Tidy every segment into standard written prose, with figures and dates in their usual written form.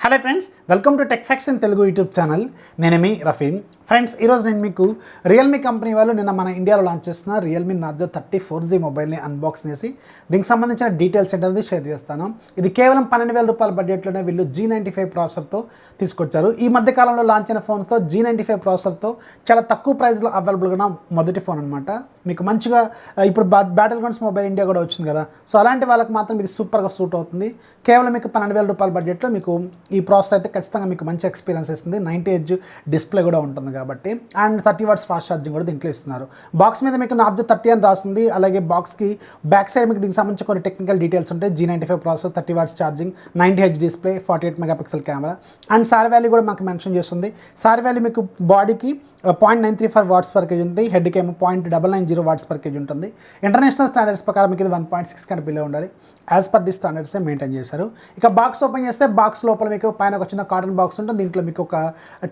Hello friends, welcome to tech fox in Telugu YouTube channel. నేను మీ Rafeem. Friends, ఈరోజు నేను మీకు రియల్మీ కంపెనీ వాళ్ళు నిన్న మన ఇండియాలో లాంచ్ చేస్తున్న రియల్మీ నార్జో 34G మొబైల్ని అన్బాక్స్ చేసి దీనికి సంబంధించిన డీటెయిల్స్ ఏంటనేది షేర్ చేస్తాను. ఇది కేవలం 12,000 రూపాయల బడ్జెట్లోనే వీళ్ళు G95 ప్రాసెసర్తో తీసుకొచ్చారు. ఈ మధ్య కాలంలో లాంచ్ అయిన ఫోన్స్లో G95 ప్రాసెసర్తో చాలా తక్కువ ప్రైస్లో అవైలబుల్గా ఉన్న మొదటి ఫోన్ అనమాట. మీకు మంచిగా ఇప్పుడు బ్యాటిల్ గ్రౌండ్స్ మొబైల్ ఇండియా కూడా వచ్చింది కదా, సో అలాంటి వాళ్ళకి మాత్రం ఇది సూపర్గా సూట్ అవుతుంది. కేవలం మీకు 12,000 రూపాయల బడ్జెట్లో మీకు ఈ ప్రాసెసర్ అయితే ఖచ్చితంగా మీకు మంచి ఎక్స్పీరియన్స్ ఇస్తుంది. 90Hz డిస్ప్లే కూడా ఉంటుంది కాబట్టి, అండ్ 30 వాట్స్ ఫాస్ట్ ఛార్జింగ్ కూడా దీంట్లో ఇస్తున్నారు. బాక్స్ మీద మీకు నార్జో 30 అని రాస్తుంది. అలాగే బాక్స్కి బ్యాక్ సైడ్ మీకు దీనికి సంబంధించి కొన్ని టెక్నికల్ డీటెయిల్స్ ఉంటాయి. G95 processor, 30 watts charging, 90Hz display, 48 megapixel camera, and SAR value కూడా మనకు మెన్షన్ చేస్తుంది. సార్ వాల్యూ మీకు బాడీకి 0.934 వాట్స్ పర్ కేజీ ఉంది, హెడ్కి ఏమో 0.990 వాట్స్ పర్ కేజీ ఉంటుంది. ఇంటర్నేషనల్ స్టాండర్డ్స్ ప్రకారం మీకు ఇది 1.6 కంటే బిలో ఉండాలి. యాజ్ పర్ ది స్టాండర్డ్సే మెయింటైన్ చేశారు. ఇక బాక్స్ ఓపెన్ చేస్తే బాక్స్ లోపల మీకు పైన ఒక చిన్న కాటన్ బాక్స్ ఉంటుంది. దీంట్లో మీకు ఒక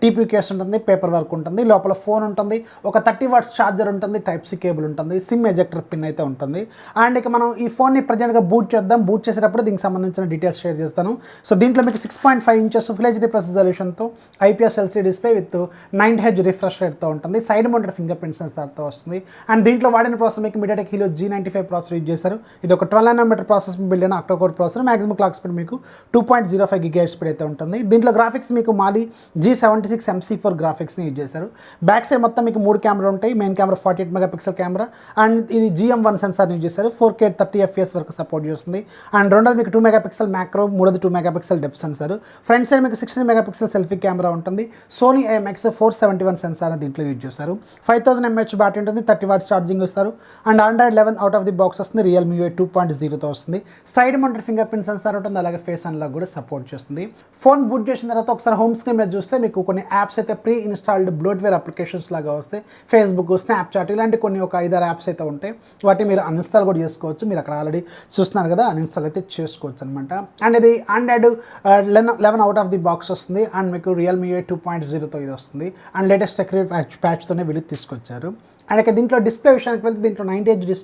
TP కేస్ ఉంటుంది, పేపర్ వర్క్ ఉంటుంది, లోపల ఫోన్ ఉంటుంది, ఒక 30 వాట్స్ ఛార్జర్ ఉంటుంది, Type-C కేబుల్ ఉంటుంది, సిమ్ ఎజెక్టర్ పిన్ అయితే ఉంటుంది. అండ్ ఇక మనం ఈ ఫోన్ని ప్రజెంట్గా బూట్ చేద్దాం. బూట్ చేసేటప్పుడు దీనికి సంబంధించిన డీటెయిల్స్ షేర్ చేస్తాను. సో దీంట్లో మీకు 6.5 ఇంచెస్ ఫుల్ HD రెజల్యూషన్తో IPS LCD display with 9Hz refresh రేట్తో ఉంటుంది. సైడ్ మౌంటెడ్ ఫింగర్ ప్రింట్ సెన్సార్తో వస్తుంది. అండ్ దీంట్లో వాడిన ప్రాసెసర్ మీకు MediaTek Helio G95 processor use చేశారు. ఇది ఒక 12 nm ప్రాసెస్ బిల్డ్ అయిన octa-core processor. Maximum clock speed మీకు 2.05 GHz స్పీడ్ అయితే ఉంటుంది. దీంట్లో గ్రాఫిక్స్ మీకు మాలి G76 MC4 గ్రాఫిక్స్ని యూజ్ చేశారు. బ్యాక్ సైడ్ మొత్తం మీకు 3 కెమెరా ఉంటాయి. Main camera 48 megapixel camera, and ఇది GM1 సెన్సార్ యూజ్ చేశారు. 4K 30 FPS వరకు సపోర్ట్ చేస్తుంది. అండ్ రెండోది మీకు 2 మెగాపిక్సెల్ మ్యాక్రో, మూడోది 2 megapixel depth censor. Front side మీకు 16 మెగాపిక్సెల్ సెల్ఫీ కెమెరా ఉంటుంది. సోనీ IMX 471 సెన్సార్ దీంట్లో యూజ్ చేశారు. 5000 mAh బ్యాటరీ ఉంటుంది, 30 వాట్స్ ఛార్జింగ్ ఇస్తారు. And Android 11 out of the box వస్తుంది. Realme UI 2.0తో వస్తుంది. Side mounted finger print censor ఉంటుంది, అలాగే ఫేస్ అన్లాక్ కూడా సపోర్ట్ చేస్తుంది. ఫోన్ బూట్ చేసిన తర్వాత ఒకసారి హోమ్ స్క్రీన్ మీద చూస్తే మీకు కొన్ని యాప్స్ అయితే ప్రీ ఇన్స్టాల్డ్ బ్లోట్వేర్ అప్లికేషన్స్ లాగా వస్తాయి. ఫేస్బుక్, స్నాప్చాట్ ఇలాంటి కొన్ని ఒక 5-6 యాప్స్ అయితే ఉంటాయి. వాటిని మీరు అన్ఇన్స్టాల్ కూడా చేసుకోవచ్చు. మీరు అక్కడ ఆల్రెడీ చూస్తున్నారు కదా, అన్ఇన్స్టాల్ అయితే చేసుకోవచ్చు అనమాట. అండ్ ఇది Android 11 out of the box వస్తుంది. అండ్ మీకు Realme UI 2.0తో ఇది వస్తుంది. అండ్ లేటెస్ట్ సెక్యూరిటీ ప్యాచ్తోనే వీళ్ళు తీసుకొచ్చారు. అండ్ ఇక దీంట్లో డిస్ప్లే విషయానికి వెళ్తే దీంట్లో 90Hz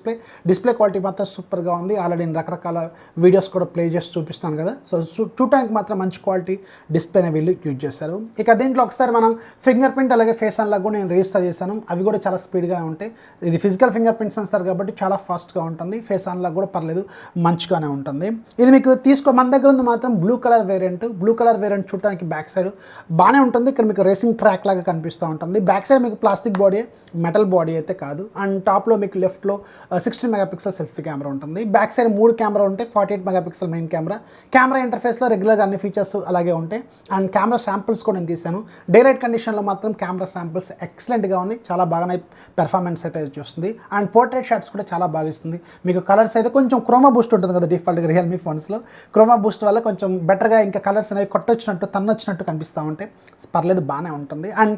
డిస్ప్లే క్వాలిటీ మాత్రం సూపర్గా ఉంది. ఆల్రెడీ నేను రకరకాల వీడియోస్ కూడా ప్లే చేసి చూపిస్తాను కదా, సో చూడటానికి మాత్రం మంచి క్వాలిటీ డిస్ప్లేనే వీళ్ళు యూజ్ చేశారు. ఇక దీంట్లో ఒకసారి మనం ఫింగర్ ప్రింట్ అలాగే ఫేస్ అన్లాక్ కూడా నేను రిజిస్టర్ చేశాను. అవి కూడా చాలా స్పీడ్గా ఉంటాయి. ఇది ఫిజికల్ ఫింగర్ ప్రింట్ సెన్సార్ కాబట్టి చాలా ఫాస్ట్గా ఉంటుంది. ఫేస్ అన్లాక్ కూడా పర్లేదు, మంచిగానే ఉంటుంది. ఇది మీకు మన దగ్గర ఉంది మాత్రం బ్లూ కలర్ వేరియంట్ చూడటానికి బ్యాక్ సైడ్ బాగానే ఉంటుంది. ఇక్కడ మీకు రేసింగ్ ట్రాక్ లాగా కనిపిస్తూ ఉంటుంది. బ్యాక్ సైడ్ మీకు ప్లాస్టిక్ బాడీ, మెటల్ బాడీ అయితే కాదు. అండ్ టాప్లో మీకు లెఫ్ట్లో 16 మెగాపిక్సెల్ సెల్ఫీ కెమెరా ఉంటుంది. బ్యాక్ సైడ్ 3 కెమెరా ఉంటాయి. 48 మెగాపిక్సెల్ మెయిన్ కెమెరా ఇంటర్ఫేస్లో రెగ్యులర్గా అన్ని ఫీచర్స్ అలాగే ఉంటాయి. అండ్ కెమెరా శాంపిల్స్ కూడా నేను తీశాను. డేలైట్ కండిషన్లో మాత్రం కెమెరా శాంపిల్స్ ఎక్సలెంట్గా ఉన్నాయి. చాలా బాగానే పెర్ఫార్మెన్స్ అయితే చూస్తుంది. అండ్ పోర్ట్రేట్ షాట్స్ కూడా చాలా బాగా ఇస్తుంది. మీకు కలర్స్ అయితే కొంచెం క్రోమా బూస్ట్ ఉంటుంది కదా డిఫాల్ట్గా రియల్మీ ఫోన్స్లో. క్రోమా బూస్ట్ వల్ల కొంచెం బెటర్గా ఇంకా కలర్స్ అనేవి కొట్టొచ్చినట్టు తన్నొచ్చినట్టు కనిపిస్తూ ఉంటాయి. పర్లేదు, బాగానే ఉంటుంది. అండ్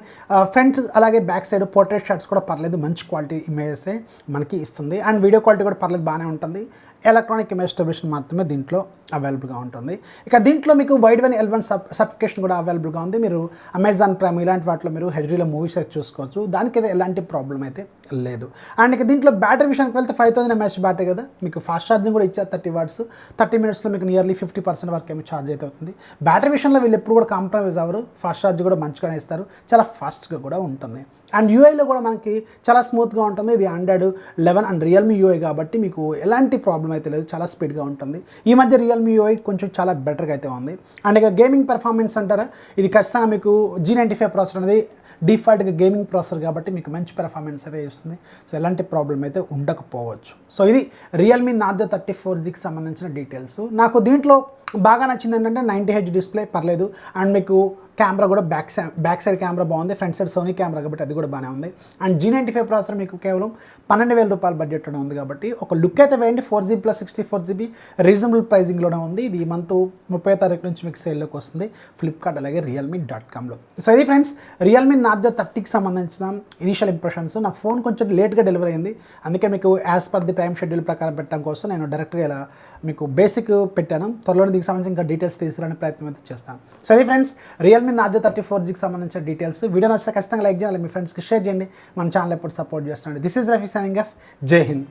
ఫ్రంట్ అలాగే బ్యాక్ సైడ్ పోర్ట్రేట్ షాట్స్ కూడా పర్లేదు, మంచి క్వాలిటీ ఇమేజెస్ మనకి ఇస్తుంది. అండ్ వీడియో క్వాలిటీ కూడా పర్లేదు, బాగానే ఉంటుంది. ఎలక్ట్రానిక్ ఇమేజ్ స్టెబిలిషన్ మాత్రమే దీంట్లో అవైలబుల్గా ఉంటుంది. ఇక దీంట్లో మీకు వైడ్ వన్ L1 సర్టిఫికేషన్ కూడా అవైలబుల్గా ఉంది. మీరు అమెజాన్ ప్రైమ్ ఇలాంటి వాటిలో మీరు హెచ్డీలో మూవీస్ అయితే చూసుకోవచ్చు. దానికి అయితే ఎలాంటి ప్రాబ్లం అయితే లేదు. అండ్ ఇక దీంట్లో బ్యాటరీ విషయానికి వెళ్తే 5000 mAh బ్యాటరీ కదా, మీకు ఫాస్ట్ ఛార్జింగ్ కూడా ఇచ్చారు. 30 వాట్స్ 30 మినిట్స్లో మీకు నియర్లీ 50% వరకు ఏమో ఛార్జ్ అయితే అవుతుంది. బ్యాటరీ విషయంలో వీళ్ళు ఎప్పుడు కూడా కాంప్రమైజ్ అవ్వరు. ఫాస్ట్ ఛార్జ్ కూడా మంచిగానే ఇస్తారు, చాలా ఫాస్ట్గా కూడా ఉంటుంది. అండ్ యూఐలో కూడా మనకి చాలా స్మూత్గా ఉంటుంది. ఇది Android 11 అండ్ Realme UI కాబట్టి మీకు ఎలాంటి ప్రాబ్లం అయితే లేదు, చాలా స్పీడ్గా ఉంటుంది. ఈ మధ్య Realme UI కొంచెం చాలా బెటర్గా అయితే ఉంది. అండ్ ఇక గేమింగ్ పెర్ఫార్మెన్స్ అంటారా, ఇది ఖచ్చితంగా మీకు G95 ప్రాసెసర్ అనేది డిఫాల్ట్గా గేమింగ్ ప్రాసెసర్ కాబట్టి మీకు మంచి పెర్ఫార్మెన్స్ అయితే ఇస్తుంది. సో ఎలాంటి ప్రాబ్లం అయితే ఉండకపోవచ్చు. సో ఇది Realme Narzo 34Gకి సంబంధించిన డీటెయిల్స్. నాకు దీంట్లో బాగా నచ్చింది ఏంటంటే 90Hz డిస్ప్లే పర్లేదు. అండ్ మీకు కెమెరా కూడా బ్యాక్ సైడ్ కెమెరా బాగుంది. ఫ్రంట్ సైడ్ సోనీ కెమెరా కాబట్టి అది కూడా బాగానే ఉంది. అండ్ G95 ప్రాసెసర్ మీకు కేవలం 12,000 రూపాయల బడ్జెట్లోనే ఉంది కాబట్టి ఒక లుక్ అయితే వేయండి. 4GB ప్లస్ 64GB రీజనబుల్ ప్రైజింగ్లోనే ఉంది. ఇది ఈ మంత్ 30వ తారీఖు నుంచి మీకు సేల్లోకి వస్తుంది ఫ్లిప్కార్ట్ అలాగే realme.comలో. సో ఇది ఫ్రెండ్స్ Realme Narzo 30కి సంబంధించిన ఇనిషియల్ ఇంప్రెషన్స్. నాకు ఫోన్ కొంచెం లేట్గా డెలివరీ అయింది, అందుకే మీకు as per the time schedule ప్రకారం పెట్టడం కోసం నేను డైరెక్ట్గా ఇలా మీకు బేసిక్ పెట్టాను. త్వరలో దీనికి సంబంధించి ఇంకా డీటెయిల్స్ తీసుకురాని ప్రయత్నం అయితే చేస్తాను. సో అది ఫ్రెండ్స్ Realme Narzo 34Gకి సంబంధించిన డీటెయిల్స్. వీడియో నచ్చితే ఖచ్చితంగా లైక్ చేయాలి, మీ ఫ్రెండ్స్కి షేర్ చేయండి. మన ఛానల్ ఎప్పుడు సపోర్ట్ చేస్తున్నాండి. This is Rafi signing off. Jai Hind.